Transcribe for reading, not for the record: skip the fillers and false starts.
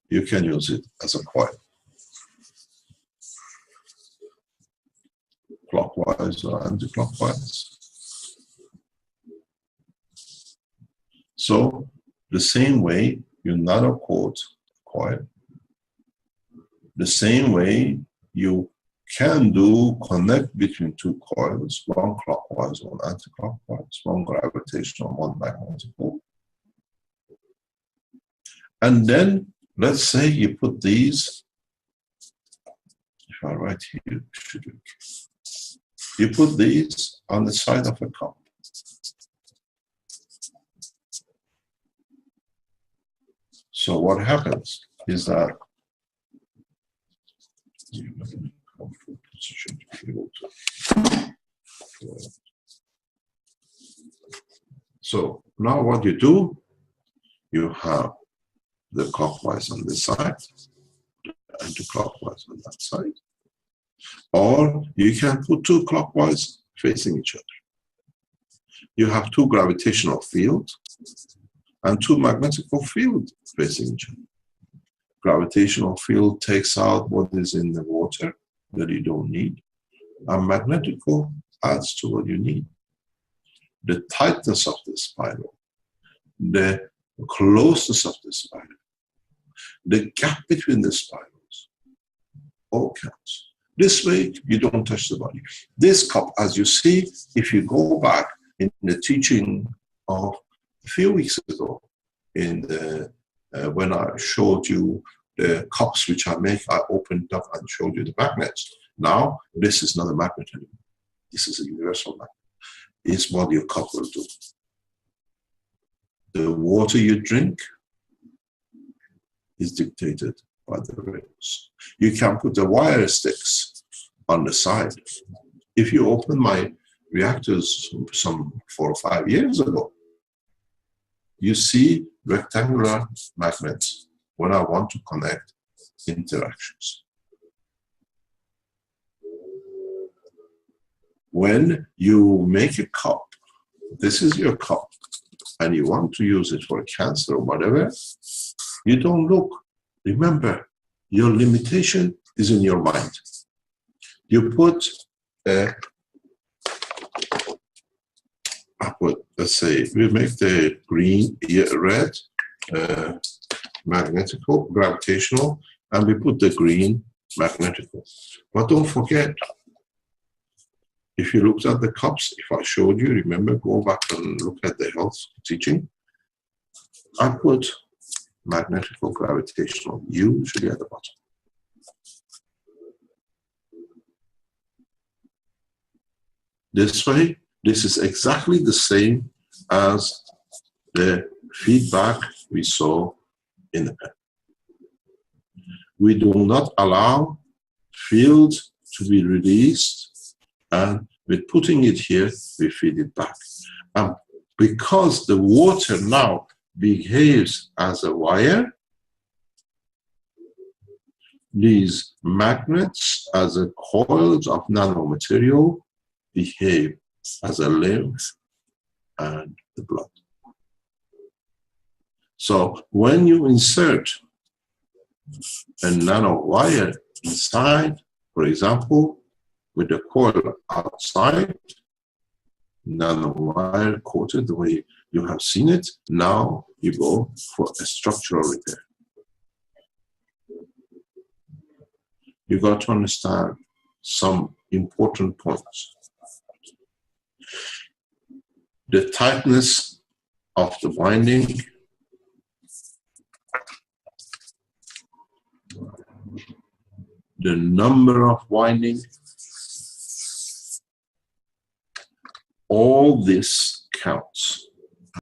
you can use it as a coil. Clockwise or anti-clockwise. So the same way you nano coat coil, the same way you can do connect between two coils, one clockwise, one anti-clockwise, one gravitational, one magnetical. And then let's say you put these, if I write here, you put these on the side of a cup. So what happens is that so now what you do, you have the clockwise on this side, anti-clockwise on that side, or you can put two clockwise facing each other. You have two gravitational fields and two magnetical fields facing each other. Gravitational field takes out what is in the water that you don't need, and magnetical adds to what you need. The tightness of the spiral, the closeness of the spiral, the gap between the spirals, all counts. This way, you don't touch the body. This cup, as you see, if you go back in the teaching of a few weeks ago, in the when I showed you the cups which I make, I opened up and showed you the magnets. Now, this is not a magnet anymore. This is a universal magnet. It's what your cup will do. The water you drink is dictated by the rings. You can put the wire sticks on the side. If you open my reactors some 4 or 5 years ago, you see rectangular magnets when I want to connect interactions. When you make a cup, this is your cup, and you want to use it for cancer or whatever, you don't look. Remember, your limitation is in your mind. You put let's say, we make the green, red, magnetical, gravitational, and we put the green, magnetical. But don't forget, if you looked at the cups, if I showed you, remember, go back and look at the health teaching. I put magnetical, gravitational, usually at the bottom. This way, this is exactly the same as the feedback we saw in the pen. We do not allow fields to be released, and with putting it here, we feed it back. And because the water now behaves as a wire, these magnets as a coils of nanomaterial behave as a lymph and the blood. So when you insert a nanowire inside, for example, with the coil outside, nanowire coated the way you have seen it, now you go for a structural repair. You got to understand some important points. The tightness of the winding, the number of windings, all this counts.